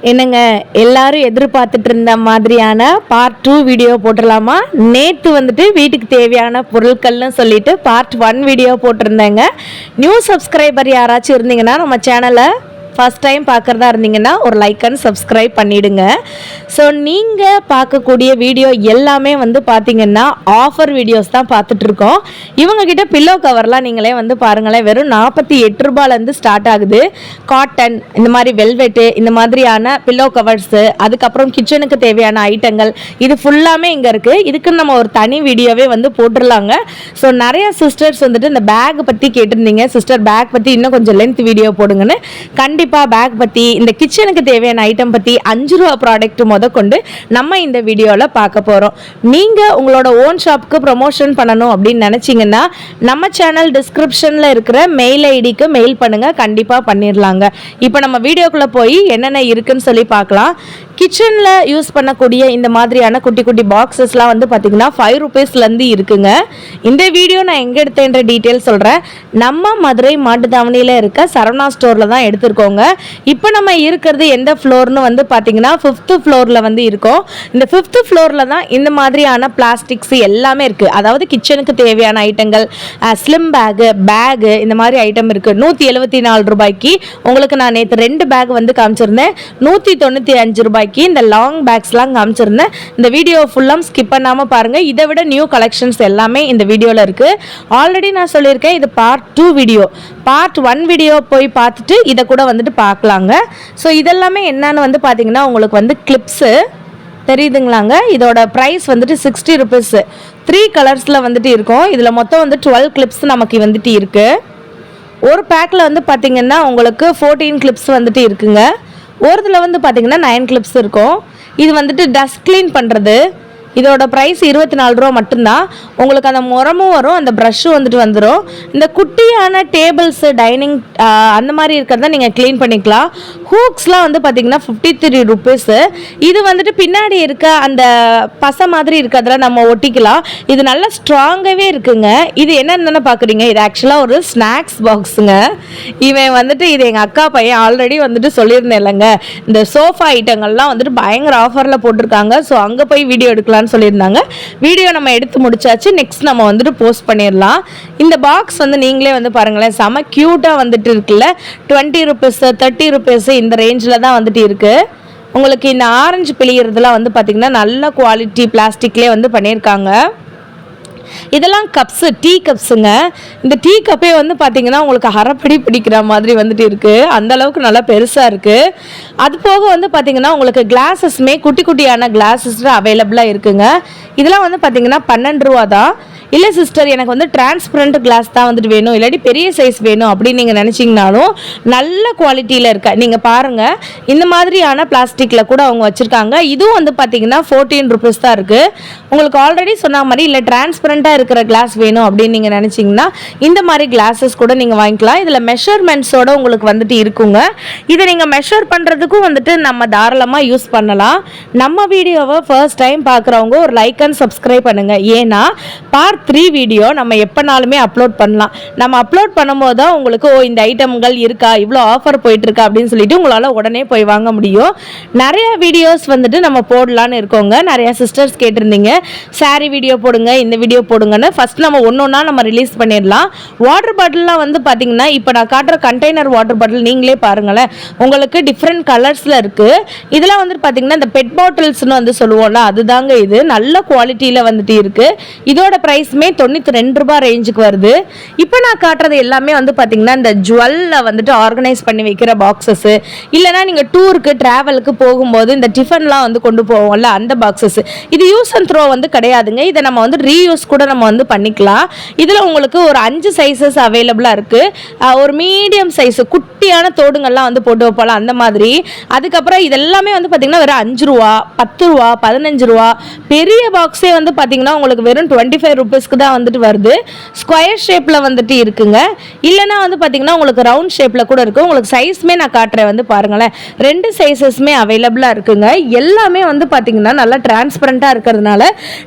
என்னங்க எல்லாரும் எதிர்பார்த்துட்டு இருந்த மாதிரியான பார்ட் 2 வீடியோ போட்டுடலாமா? நேற்று வந்துட்டு வீட்டுக்கு தேவையான பொருட்கள்னு சொல்லிட்டு பார்ட் 1 வீடியோ போட்டிருந்தேங்க. நியூ சப்ஸ்கிரைபர் யாராச்சும் இருந்தீங்கன்னா நம்ம சேனலை ஃபஸ்ட் டைம் பார்க்குறதா இருந்தீங்கன்னா ஒரு லைக் அண்ட் சப்ஸ்கிரைப் பண்ணிவிடுங்க. ஸோ நீங்கள் பார்க்கக்கூடிய வீடியோ எல்லாமே வந்து பார்த்திங்கன்னா ஆஃபர் வீடியோஸ் தான் பார்த்துட்ருக்கோம். இவங்கக்கிட்ட பில்லோ கவர்லாம் நீங்களே வந்து பாருங்களேன், வெறும் 48 ரூபாயிலேருந்து ஸ்டார்ட் ஆகுது. காட்டன், இந்த மாதிரி வெல்வெட்டு, இந்த மாதிரியான பில்லோ கவர்ஸு, அதுக்கப்புறம் கிச்சனுக்கு தேவையான ஐட்டங்கள், இது ஃபுல்லாமே இங்கே இருக்குது. இதுக்குன்னு நம்ம ஒரு தனி வீடியோவே வந்து போட்டுடலாங்க. ஸோ நிறைய சிஸ்டர்ஸ் வந்துட்டு இந்த பேக் பற்றி கேட்டிருந்தீங்க, சிஸ்டர் பேக் பற்றி இன்னும் கொஞ்சம் லென்த் வீடியோ போடுங்கன்னு. கண்டிப்பாக பேக் பற்றி, இந்த கிச்சனுக்கு தேவையான ஐட்டம் பற்றி 5 ரூபா ப்ராடக்ட் கொண்டு நம்ம இந்த வீடியோவில் பார்க்க போகிறோம். நீங்கள் உங்களோட ஓன் ஷாப்புக்கு ப்ரொமோஷன் பண்ணணும் அப்படின்னு நினச்சிங்கன்னா நம்ம சேனல் டிஸ்கிரிப்ஷனில் இருக்கிற மெயில் ஐடிக்கு மெயில் பண்ணுங்கள், கண்டிப்பாக பண்ணிடலாங்க. இப்போ நம்ம வீடியோக்குள்ளே போய் என்னென்ன இருக்குன்னு சொல்லி பார்க்கலாம். கிச்சனில் யூஸ் பண்ணக்கூடிய இந்த மாதிரியான குட்டி குட்டி பாக்ஸஸ்லாம் வந்து பார்த்திங்கன்னா 5 ரூபீஸ்லேருந்து இருக்குங்க. இந்த வீடியோ நான் எங்கே எடுத்தேன்ற டீட்டெயில் சொல்கிறேன். நம்ம மதுரை மாட்டுத்தாவணியில் இருக்க சரவணா ஸ்டோரில் தான் எடுத்திருக்கோங்க. இப்போ நம்ம இருக்கிறது எந்த ஃப்ளோர்னு வந்து பார்த்திங்கன்னா 5th ஃப்ளோரில் வந்து இருக்கோம். இந்த 5th ஃப்ளோரில் தான் இந்த மாதிரியான பிளாஸ்டிக்ஸ் எல்லாமே இருக்குது. அதாவது கிச்சனுக்கு தேவையான ஐட்டங்கள், ஸ்லிம் பேகு இந்த மாதிரி ஐட்டம் இருக்குது. 174 ரூபாய்க்கு உங்களுக்கு நான் நேற்று 2 பேக் வந்து காமிச்சிருந்தேன். 195 ரூபாய்க்கு இந்த லாங் பேக்ஸ்லாம் காமிச்சிருந்தேன். இந்த வீடியோ ஃபுல்லாக ஸ்கிப் பண்ணாமல் பாருங்கள். இதை விட நியூ கலெக்ஷன்ஸ் எல்லாமே இந்த வீடியோவில் இருக்குது. ஆல்ரெடி நான் சொல்லியிருக்கேன், இது பார்ட் 2 வீடியோ. பார்ட் 1 வீடியோ போய் பார்த்துட்டு இதை கூட வந்துட்டு பார்க்கலாங்க. ஸோ இதெல்லாமே என்னன்னு வந்து பார்த்தீங்கன்னா உங்களுக்கு வந்து கிளிப்ஸு தெரியுதுங்களாங்க. இதோட ப்ரைஸ் வந்துட்டு 60 ரூபீஸ். 3 கலர்ஸில் வந்துட்டு இருக்கும். இதில் மொத்தம் வந்து 12 கிளிப்ஸ் நமக்கு வந்துட்டு இருக்குது. ஒரு பேக்கில் வந்து பார்த்திங்கன்னா உங்களுக்கு 14 கிளிப்ஸ் வந்துட்டு இருக்குங்க. ஒரு இதில் வந்து பார்த்திங்கன்னா 9 கிளிப்ஸ் இருக்கும். இது வந்துட்டு டஸ்ட் க்ளீன் பண்ணுறது. இதோட ப்ரைஸ் 24 ரூபா மட்டும்தான். உங்களுக்கு அந்த முறமும் வரும், அந்த ப்ரஷ்ஷும் வந்துட்டு வந்துடும். இந்த குட்டியான டேபிள்ஸு, டைனிங் அந்த மாதிரி இருக்கிறத நீங்கள் க்ளீன் பண்ணிக்கலாம். ஹூக்ஸ்லாம் வந்து பார்த்திங்கன்னா 53 ரூபீஸு. இது வந்துட்டு பின்னாடி இருக்க அந்த பசை மாதிரி இருக்கிறதுல நம்ம ஒட்டிக்கலாம். இது நல்லா ஸ்ட்ராங்காகவே இருக்குங்க. இது என்னென்னு பார்க்குறீங்க, இது ஆக்சுவலாக ஒரு ஸ்நாக்ஸ் பாக்ஸுங்க. இவன் வந்துட்டு இது எங்கள் அக்கா பையன் ஆல்ரெடி வந்துட்டு சொல்லியிருந்தேன் இல்லைங்க, இந்த சோஃபா ஐட்டங்கள்லாம் வந்துட்டு பயங்கர ஆஃபரில் போட்டிருக்காங்க. ஸோ அங்கே போய் வீடியோ எடுக்கலாம் சொல்லியிருந்தாங்க. வீடியோ நம்ம எடுத்து முடிச்சாச்சு. நெக்ஸ்ட் நம்ம வந்துட்டு போஸ்ட் பண்ணிடலாம். இந்த பாக்ஸ் வந்து நீங்களே வந்து பாருங்களேன், செம க்யூட்டாக வந்துட்டு இருக்குல்ல. 20 ரூபீஸ், 30 ரூபீஸ் இந்த ரேஞ்சில் தான் வந்துட்டு இருக்குது. உங்களுக்கு இந்த ஆரஞ்சு பிழிகிறதுலாம் வந்து பார்த்திங்கன்னா நல்ல குவாலிட்டி பிளாஸ்டிக்லேயே வந்து பண்ணியிருக்காங்க. இதெல்லாம் கப்ஸு, டீ கப்ஸுங்க. இந்த டீ கப்பே வந்து பார்த்திங்கன்னா உங்களுக்கு அரைப்படி பிடிக்கிற மாதிரி வந்துட்டு இருக்குது. அந்த அளவுக்கு நல்லா பெருசாக இருக்குது. அது போக வந்து பார்த்திங்கன்னா உங்களுக்கு கிளாஸஸ்மே குட்டி குட்டியான கிளாஸஸ் அவைலபிளாக இருக்குங்க. இதெல்லாம் வந்து பார்த்திங்கன்னா 12 ரூபா தான். இல்லை சிஸ்டர், எனக்கு வந்து டிரான்ஸ்பரண்ட் கிளாஸ் தான் வந்துட்டு வேணும், இல்லாட்டி பெரிய சைஸ் வேணும் அப்படின்னு நீங்கள் நினச்சிங்கனாலும் நல்ல குவாலிட்டியில் இருக்க நீங்கள் பாருங்கள். இந்த மாதிரியான பிளாஸ்டிக்கில் கூட அவங்க வச்சுருக்காங்க. இதுவும் வந்து பார்த்திங்கன்னா 14 ரூபீஸ் தான் இருக்குது. உங்களுக்கு ஆல்ரெடி சொன்ன மாதிரி இல்லை டிரான்ஸ்பரண்ட்டாக இருக்கிற கிளாஸ் வேணும் அப்படின்னு நீங்கள் நினச்சிங்கன்னா இந்த மாதிரி கிளாஸஸ் கூட நீங்கள் வாங்கிக்கலாம். இதில் மெஷர்மெண்ட்ஸோடு உங்களுக்கு வந்துட்டு இருக்குங்க. இதை நீங்கள் மெஷர் பண்ணுறதுக்கும் வந்துட்டு நம்ம தாராளமாக யூஸ் பண்ணலாம். நம்ம வீடியோவை ஃபர்ஸ்ட் டைம் பார்க்குறவங்க ஒரு லைக் அண்ட் சப்ஸ்கிரைப் பண்ணுங்கள். ஏன்னா பார்ட் 3 வீடியோ நம்ம எப்போனாலுமே அப்லோட் பண்ணலாம். நம்ம அப்லோட் பண்ணும்போது தான் உங்களுக்கு இந்த ஐட்டம்கள் இருக்கா, இவ்வளோ ஆஃபர் போயிட்டுருக்கா அப்படின்னு சொல்லிட்டு உங்களால் உடனே போய் வாங்க முடியும். நிறைய வீடியோஸ் வந்துட்டு நம்ம போடலான்னு இருக்கோங்க. நிறைய சிஸ்டர்ஸ் கேட்டிருந்தீங்க, சாரீ வீடியோ போடுங்க, இந்த வீடியோ போடுங்கன்னு. ஃபஸ்ட் நம்ம ஒன்றா நம்ம ரிலீஸ் பண்ணிடலாம். வாட்டர் பாட்டில்லாம் வந்து பார்த்திங்கன்னா இப்போ நான் காட்டுற கண்டெய்னர் வாட்டர் பாட்டில் நீங்களே பாருங்களேன், உங்களுக்கு டிஃப்ரெண்ட் கலர்ஸில் இருக்குது. இதெல்லாம் வந்துட்டு பார்த்திங்கன்னா இந்த பெட் பாட்டில்ஸ்னு வந்து சொல்லுவோம்ல, அதுதாங்க. இது நல்ல குவாலிட்டியில் வந்துட்டு இருக்குது. இதோட ப்ரைஸ் 92 ரூபாய் ரேஞ்சுக்கு வருது. இப்போ நான் காட்டுறது எல்லாமே வந்து பார்த்தீங்கன்னா இந்த ஜுவல்ல வந்துட்டு ஆர்கனைஸ் பண்ணி வைக்கிற பாக்ஸஸ், இல்லைனா நீங்கள் டூருக்கு ட்ராவலுக்கு போகும்போது இந்த டிஃபன்லாம் வந்து கொண்டு போவோம்ல அந்த பாக்ஸஸ். இது யூஸ் அண்ட் த்ரோ வந்து கிடையாதுங்க. இதை நம்ம வந்து ரீயூஸ் கூட நம்ம வந்து பண்ணிக்கலாம். இதில் உங்களுக்கு ஒரு 5 சைஸஸ் அவைலபிளாக இருக்குது. ஒரு மீடியம் சைஸ் குட்டியான தோடுங்கள்லாம் வந்து போட்டு வைப்போம் அந்த மாதிரி. அதுக்கப்புறம் இதெல்லாமே வந்து பார்த்தீங்கன்னா வெறும் 5 ரூபா, 10 ரூபா, 15 ரூபா. பெரிய பாக்ஸே வந்து பார்த்தீங்கன்னா உங்களுக்கு வெறும் 25 ரூபீஸ் ருபீஸ்க்கு தான் வந்துட்டு வருது. ஸ்கொயர் ஷேப்பில் வந்துட்டு இருக்குங்க. இல்லைனா வந்து பார்த்தீங்கன்னா உங்களுக்கு ரவுண்ட் ஷேப்பில் கூட இருக்குது. உங்களுக்கு சைஸ்மே நான் காட்டுறேன், வந்து பாருங்களேன். 2 சைஸஸ்மே அவைலபிளாக இருக்குங்க. எல்லாமே வந்து பார்த்தீங்கன்னா நல்லா டிரான்ஸ்பரண்ட்டாக இருக்கிறதுனால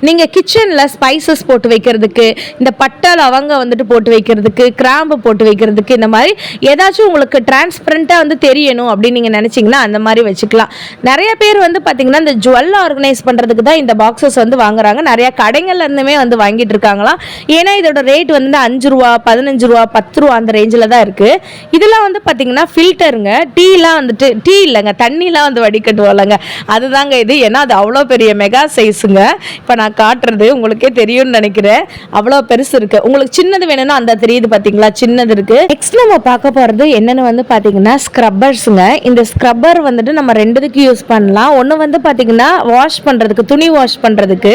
நீங்கள் கிச்சனில் ஸ்பைசஸ் போட்டு வைக்கிறதுக்கு, இந்த பட்டை லவங்க வந்துட்டு போட்டு வைக்கிறதுக்கு, கிராம்பு போட்டு வைக்கிறதுக்கு, இந்த மாதிரி ஏதாச்சும் உங்களுக்கு டிரான்ஸ்பரண்ட்டாக வந்து தெரியணும் அப்படின்னு நீங்கள் நினச்சிங்கன்னா அந்த மாதிரி வச்சுக்கலாம். நிறைய பேர் வந்து பார்த்தீங்கன்னா இந்த ஜுவல் ஆர்கனைஸ் பண்ணுறதுக்கு தான் இந்த பாக்ஸஸ் வந்து வாங்குறாங்க. நிறைய கடைகள்ல இருந்துமே வந்து வாங்கிட்டு இருக்காங்களாம். ஏன்னா இதோட ரேட் வந்து 5 ரூபா, 15 ரூபா, 10 ரூபா அந்த ரேஞ்சில் தான் இருக்குது. இதெல்லாம் வந்து பார்த்தீங்கன்னா ஃபில்டருங்க. டீலாம் வந்துட்டு டீ இல்லைங்க, தண்ணிலாம் வந்து வடிகட்டுவோம்லங்க, அதுதாங்க இது. ஏன்னா அது அவ்வளோ பெரிய மெகா சைஸுங்க. இப்போ நான் காட்டுறது உங்களுக்கே தெரியும்னு நினைக்கிறேன், அவ்வளோ பெருசு இருக்குது. உங்களுக்கு சின்னது வேணும்னா அந்த தெரியுது பார்த்தீங்களா, சின்னது இருக்குது. நெக்ஸ்ட் நம்ம பார்க்க போகிறது என்னென்னு வந்து பார்த்தீங்கன்னா ஸ்க்ரப்பர்ஸுங்க. இந்த ஸ்க்ரப்பர் வந்துட்டு நம்ம 2க்கு யூஸ் பண்ணலாம். ஒன்று வந்து பார்த்தீங்கன்னா வாஷ் பண்ணுறதுக்கு, துணி வாஷ் பண்ணுறதுக்கு,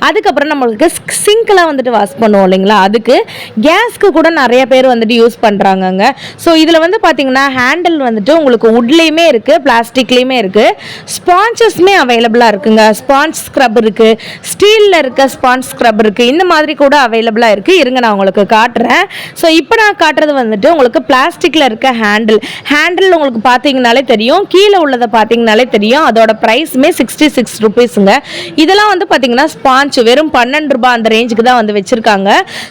அதுக்கப்புறம் நம்மளுக்கு சிங்க்லாம் வந்துட்டு வாஷ் பண்ணுவோம் இல்லைங்களா, அதுக்கு. கேஸ்க்கு கூட நிறைய பேர் வந்துட்டு யூஸ் பண்ணுறாங்கங்க. ஸோ இதில் வந்து பார்த்தீங்கன்னா ஹேண்டில் வந்துட்டு உங்களுக்கு வுட்லேயுமே இருக்குது, பிளாஸ்டிக்லேயுமே இருக்குது. ஸ்பான்சஸ்மே அவைலபிளாக இருக்குங்க. ஸ்பான்ஸ் ஸ்க்ரப் இருக்குது, ஸ்டீலில் இருக்க ஸ்பான்ஸ் ஸ்க்ரப் இருக்குது, இந்த மாதிரி கூட அவைலபிளாக இருக்குது. இருங்க நான் உங்களுக்கு காட்டுறேன். ஸோ இப்போ நான் காட்டுறது வந்துட்டு உங்களுக்கு பிளாஸ்டிக்கில் இருக்க ஹேண்டில் உங்களுக்கு பார்த்தீங்கனாலே தெரியும், கீழே உள்ளதை பார்த்தீங்கனாலே தெரியும். அதோட ப்ரைஸுமே 66 ருபீஸுங்க. இதெல்லாம் வந்து பார்த்தீங்கன்னா ஸ்பான்ச் வெறும் 12 ரூபாய் அந்த ரேஞ்சுக்கு தான் வந்து வச்சுருக்காங்க.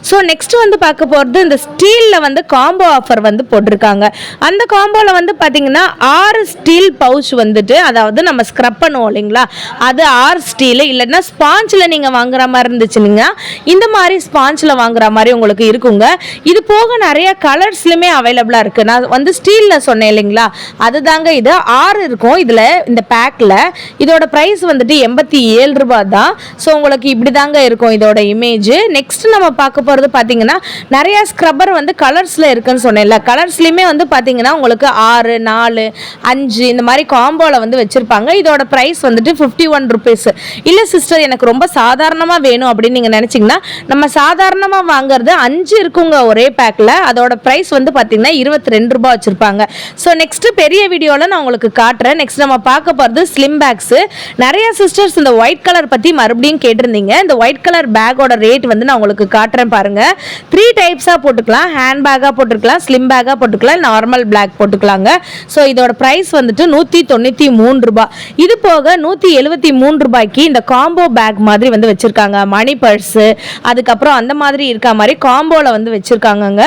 ஸோ நெக்ஸ்ட் வந்து பார்க்க போகிறது இந்த ஸ்டீலில் வந்து காம்போ ஆஃபர் வந்து போட்டிருக்காங்க. அந்த காம்போவில் வந்து பார்த்தீங்கன்னா 6 ஸ்டீல் பவுச் வந்துட்டு, அதாவது நம்ம ஸ்க்ரப் பண்ணுவோம் இல்லைங்களா, அது 6 ஸ்டீல். இல்லைன்னா ஸ்பான்ச்சில் நீங்கள் வாங்குற மாதிரி இருந்துச்சுன்னா இந்த மாதிரி ஸ்பான்ச்சில் வாங்குற மாதிரி உங்களுக்கு இருக்குங்க. இது போக நிறைய கலர்ஸ்லையுமே அவைலபிளாக இருக்குது. நான் வந்து ஸ்டீலில் சொன்னேன் இல்லைங்களா, அதுதாங்க இது. 6 இருக்கும் இதில் இந்த பேக்கில். இதோட ப்ரைஸ் வந்துட்டு 87 ரூபாய் தான். ஸோ உங்களுக்கு இப்படி தாங்க இருக்கும் இதோட இமேஜ். நெக்ஸ்ட் நம்ம பார்க்க போகிறது பார்த்தீங்கன்னா நிறையா ஸ்க்ரப்பர் வந்து கலர்ஸில் இருக்குன்னு சொன்னேன்ல, கலர்ஸ்லையுமே வந்து பார்த்தீங்கன்னா உங்களுக்கு 6, 4, 5 இந்த மாதிரி காம்போவில் வந்து வச்சுருப்பாங்க. இதோட ப்ரைஸ் வந்துட்டு 51 ருபீஸ். இல்லை சிஸ்டர் எனக்கு ரொம்ப சாதாரணமாக வேணும் அப்படின்னு நீங்கள் நினச்சிங்கன்னா, நம்ம சாதாரணமாக வாங்குறது 5 இருக்குங்க ஒரே பேக்கில். அதோட ப்ரைஸ் வந்து பார்த்தீங்கன்னா 22 ரூபாய் வச்சுருப்பாங்க. ஸோ நெக்ஸ்ட் பெரிய வீடியோவில் நான் உங்களுக்கு காட்டுறேன். நெக்ஸ்ட் நம்ம பார்க்க போகிறது ஸ்லிம் பேக்ஸு. நிறைய சிஸ்டர்ஸ் இந்த ஒயிட் கலர் பற்றி மறுபடியும் கேட்டிருந்தீங்க. இந்த ஒயிட் கலர் பேக்கோட ரேட் வந்து நான் உங்களுக்கு காட்டுறேன் பாருங்கள். 3 டைப்ஸாக போட்டுக்கலாம். ஹேண்ட் பேக்காக போட்டுக்கலாம், ஸ்லிம் பேக்காக போட்டுக்கலாம், நார்மல் பிளாக் போட்டுக்கலாங்க. ஸோ இதோட ப்ரைஸ் வந்துட்டு 193 ரூபாய். இது போக 173 ரூபாய்க்கு இந்த காம்போ பேக் மாதிரி வந்து வச்சுருக்காங்க. மணி பர்ஸு, அதுக்கப்புறம் அந்த மாதிரி இருக்க மாதிரி காம்போவில் வந்து வச்சுருக்காங்கங்க.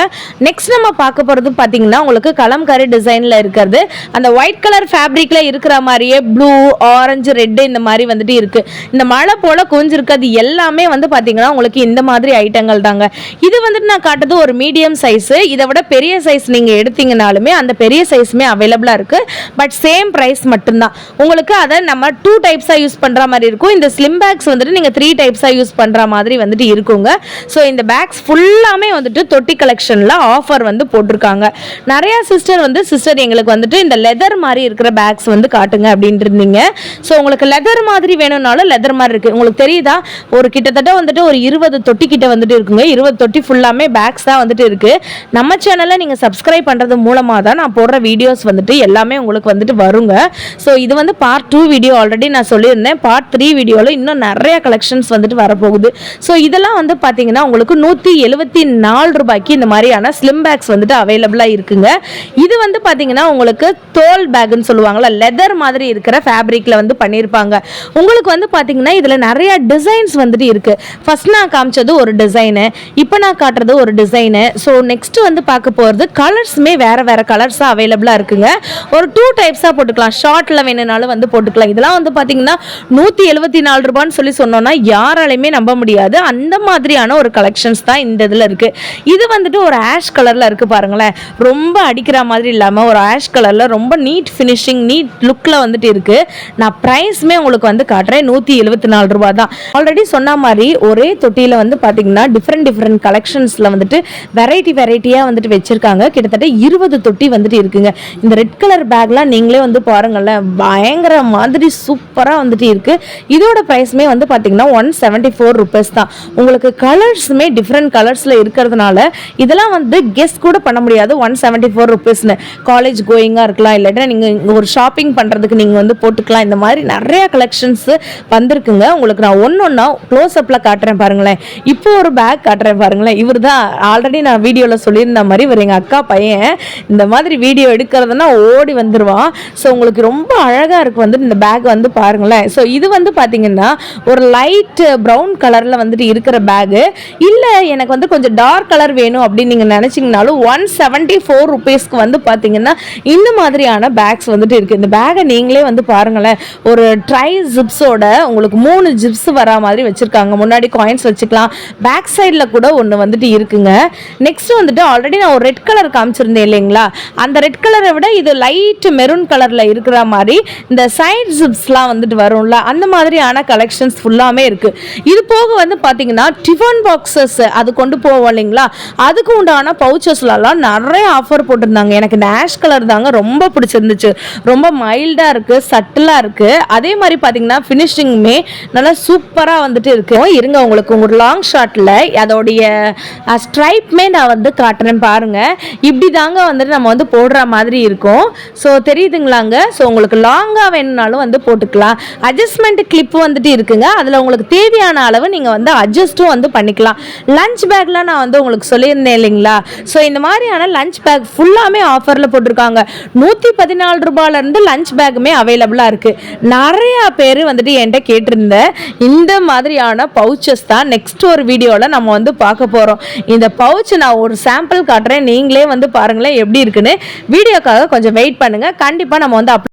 நெக்ஸ்ட் நம்ம பார்க்க போகிறது பார்த்தீங்கன்னா உங்களுக்கு கலம்காரி டிசைனில் இருக்கிறது. அந்த ஒயிட் கலர் ஃபேப்ரிக்கில் இருக்கிற மாதிரியே ப்ளூ, ஆரஞ்சு, ரெட்டு இந்த மாதிரி வந்துட்டு இருக்குது. இந்த மழை போல் கொஞ்சிருக்கிறது எல்லாமே வந்து பார்த்தீங்கன்னா உங்களுக்கு இந்த மாதிரி ஐட்டங்கள் தாங்க. இது வந்துட்டு நான் காட்டுறது ஒரு மீடியம் சைஸு. இதை விட பெரிய சைஸ் நீங்கள் எடுத்தீங்கனாலுமே அந்த பெரிய சைஸுமே அவைலபிளாக இருக்குது. பட் சேம் ப்ரைஸ் மட்டும்தான் உங்களுக்கு. அதை நம்ம 2 டைப்ஸாக யூஸ் பண்ணுற மாதிரி இருக்கும். இந்த ஸ்லிம் பேக்ஸ் வந்துட்டு நீங்கள் 3 டைப்ஸாக யூஸ் பண்ணுற மாதிரி வந்துட்டு இருக்குங்க. ஸோ இந்த பேக்ஸ் ஃபுல்லாமே வந்துட்டு தொட்டி கலெக்ஷனில் ஆஃபர் வந்து போட்டிருக்காங்க. நிறையா சிஸ்டர் வந்து எங்களுக்கு வந்துட்டு இந்த லெதர் மாதிரி இருக்கிற பேக்ஸ் வந்து காட்டுங்க அப்படின்ட்டு இருந்தீங்க. ஸோ உங்களுக்கு லெதர் மாதிரி வேணும்னாலும் லெதர் மாதிரி இருக்குது. உங்களுக்கு தெரியுதா, ஒரு கிட்டத்தட்ட வந்துட்டு ஒரு 20 தொட்டி கிட்ட வந்துட்டு இருக்குங்க. 20 தொட்டி ஃபுல்லாமே பேக்ஸ் தான் வந்துட்டு இருக்குது. நம்ம சேனலை நீங்கள் சப்ஸ்கிரைப் பண்ணுறது மூலமாக தான் நான் போடுற வீடியோஸ் வந்துட்டு எல்லாமே உங்களுக்கு வந்துட்டு வருங்க. ஸோ இது வந்து பார்ட் 2 வீடியோ ஆல்ரெடி நான் சொல்லியிருந்தேன். பார்ட் 3 வீடியோவில் இன்னும் நிறைய கலெக்ஷன்ஸ் வந்துட்டு வரப்போகுது. ஸோ இதெல்லாம் வந்து பார்த்தீங்கன்னா உங்களுக்கு 174 ரூபாய்க்கு இந்த மாதிரியான ஸ்லிம் பேக்ஸ் வந்துட்டு அவைலபிளாக இருக்குங்க. இது வந்து பார்த்தீங்கன்னா உங்களுக்கு தோல் பேக்னு சொல்லுவாங்கள்ல, லெதர் மாதிரி இருக்கிற ஃபேப்ரிக்கில் வந்து பண்ணியிருப்பாங்க. உங்களுக்கு வந்து பார்த்தீங்கன்னா இதில் நிறைய டிசைன்ஸ் வந்துட்டு இருக்குது. ஃபர்ஸ்ட் நான் காமிச்சது ஒரு டிசைனு, இப்போ நான் காட்டுறது ஒரு டிசைனு. ஸோ நெக்ஸ்ட் வந்து பார்க்க போகிறது கலர்ஸுமே வேறு வேறு கலர்ஸாக அவைலபிளாக இருக்குங்க. ஒரு 2 டைப்ஸாக போட்டுக்கலாம். ஷார்ட்டில் வேணுனாலும் வந்து போட்டுக்கலாம். இதெல்லாம் வந்து பார்த்தீங்கன்னா 174 ரூபான்னு சொல்லி சொன்னோன்னா யாராலையுமே நம்ப முடியாது. அந்த மாதிரியான ஒரு கலெக்ஷன்ஸ் தான் இந்த இதில் இருக்குது. இது வந்துட்டு ஒரு ஆஷ் கலரில் இருக்குது பாருங்களேன். ரொம்ப அடிக்கிற மாதிரி இல்லாமல் ஒரு ஆஷ் கலரில் ரொம்ப நீட் ஃபினிஷிங், நீட் லுக்கில் வந்துட்டு இருக்குது. நான் ப்ரைஸுமே உங்களுக்கு வந்து காட்டுறேன். 174 ரூபா தான். ஆல்ரெடி சொன்ன மாதிரி ஒரே தொட்டியில் வந்து பார்த்தீங்கன்னா டிஃப்ரெண்ட் கலெக்ஷன்ஸில் வந்துட்டு வெரைட்டியாக வந்துட்டு வச்சுருக்காங்க. கிட்டத்தட்ட 20 தொட்டி வந்துட்டு இருக்குங்க. இந்த ரெட் கலர் பேக்லாம் நீங்களே வந்து பாருங்களேன், பயங்கர மாதிரி சூப்பராக வந்துட்டு இருக்குது. இதோட ப்ரைஸுமே வந்து பார்த்தீங்கன்னா 174 ருபீஸ் தான். உங்களுக்கு கலர்ஸுமே டிஃப்ரெண்ட் கலர்ஸில் இருக்கிறதுனால இதெல்லாம் வந்து கெஸ் கூட பண்ண முடியாது 174 ருபீஸ்னு. காலேஜ் கோயிங்காக இருக்கலாம், இல்லாட்டா நீங்கள் ஒரு ஷாப்பிங் பண்ணுறதுக்கு நீங்கள் வந்து போட்டுக்கலாம். இந்த மாதிரி நிறைய கலெக்ஷன்ஸ் வந்திருக்குங்க. உங்களுக்கு நான் ஒன்றா க்ளோஸ் அப்பில் காட்டுறேன் பாருங்களேன். இப்போ ஒரு பேக் காட்டுறேன் பாருங்களேன். இவர் தான் ஆல்ரெடி நான் வீடியோவில் சொல்லியிருந்த மாதிரி இவர் எங்கள் அக்கா பையன். இந்த மாதிரி வீடியோ எடுக்கிறதுனா ஓடி வந்துடுவான். ஸோ உங்களுக்கு ரொம்ப அழகாக இருக்குது வந்துட்டு இந்த பேக் வந்து பாருங்களேன். ஸோ இது வந்து பார்த்தீங்கன்னா ஒரு லைட் ப்ரௌன் கலரில் வந்துட்டு இருக்கிற பேகு. இல்லை எனக்கு வந்து கொஞ்சம் டார்க் கலர் வேணும் அப்படின்னு நீங்கள் நினச்சிங்கனாலும் 174 ருபீஸ்க்கு வந்து பார்த்தீங்கன்னா இந்த மாதிரியான பேக்ஸ் வந்துட்டு இருக்குது. இந்த பேகை நீங்களே வந்து பாருங்களேன். ஒரு ட்ரை ஜிப்ஸோட உங்களுக்கு 3 ஜிப்ஸ் வரா மாதிரி வச்சுருக்காங்க. முன்னாடி காயின்ஸ் வச்சுக்கலாம். பேக் சைடில் கூட ஒன்று வந்துட்டு இருக்குங்க. நெக்ஸ்ட் வந்துட்டு ஆல்ரெடி நான் ஒரு ரெட் கலர் காமிச்சிருந்தேன் இல்லைங்களா, அந்த ரெட் கலரை விட இது லைட் மெரூன் கலரில் இருக்கிற மாதிரி இந்த சைட் ஜிப்ஸ்லாம் வந்துட்டு வரும்ல, அந்த மாதிரியான கலெக்ஷன்ஸ் ஃபுல்லாமே இருக்குது. இது போக வந்து பார்த்தீங்கன்னா டிஃபன் பாக்ஸஸ் அது கொண்டு போவோம் இல்லைங்களா, அதுக்கு உண்டான பவுச்சஸ்லாம் நிறைய ஆஃபர் போட்டிருந்தாங்க. எனக்கு இந்த ஆஷ் கலர் தாங்க ரொம்ப பிடிச்சிருந்துச்சு. ரொம்ப மைல்டாக இருக்குது, சட்டிலாக இருக்குது. அதே மாதிரி பார்த்தீங்கன்னா ஃபினிஷிங்குமே நல்லா சூப்பராக வந்துட்டு இருக்கு. இருங்க உங்களுக்கு ஒரு லாங் ஷாட்டில் அதோடைய ஸ்ட்ரைப்மே நான் வந்து காட்டுறேன் பாருங்க. இப்படி தாங்க வந்துட்டு நம்ம வந்து போடுற மாதிரி இருக்கும். ஸோ தெரியுதுங்களாங்க. ஸோ உங்களுக்கு லாங்காக வேணும்னாலும் வந்து போட்டுக்கலாம். அட்ஜஸ்ட்மெண்ட் கிளிப் வந்துட்டு இருக்குங்க. அதில் உங்களுக்கு தேவையான அளவு நீங்கள் வந்து அட்ஜஸ்ட்டும் வந்து பண்ணிக்கலாம். லஞ்ச் பேக்லாம் நான் வந்து உங்களுக்கு சொல்லியிருந்தேன் இல்லைங்களா. ஸோ இந்த மாதிரியான லஞ்ச் பேக் ஃபுல்லாமே ஆஃபரில் போட்டிருக்காங்க. 114 ரூபாயிலேருந்து லஞ்ச் பேக்குமே அவைலபிளாக இருக்குது. நிறையா பேர் வந்துட்டு என்கிட்ட கேட்டிருந்தேன். இந்த மாதிரியான பவுச்சஸ் தான் நெக்ஸ்ட் ஒரு வீடியோவில் நம்ம வந்து பார்க்க போகிறோம். இந்த பவுச் நான் ஒரு சாம்பிள் காட்டுறேன், நீங்களே வந்து பாருங்களேன் எப்படி இருக்குன்னு. வீடியோக்காக கொஞ்சம் வெயிட் பண்ணுங்கள். கண்டிப்பாக நம்ம வந்து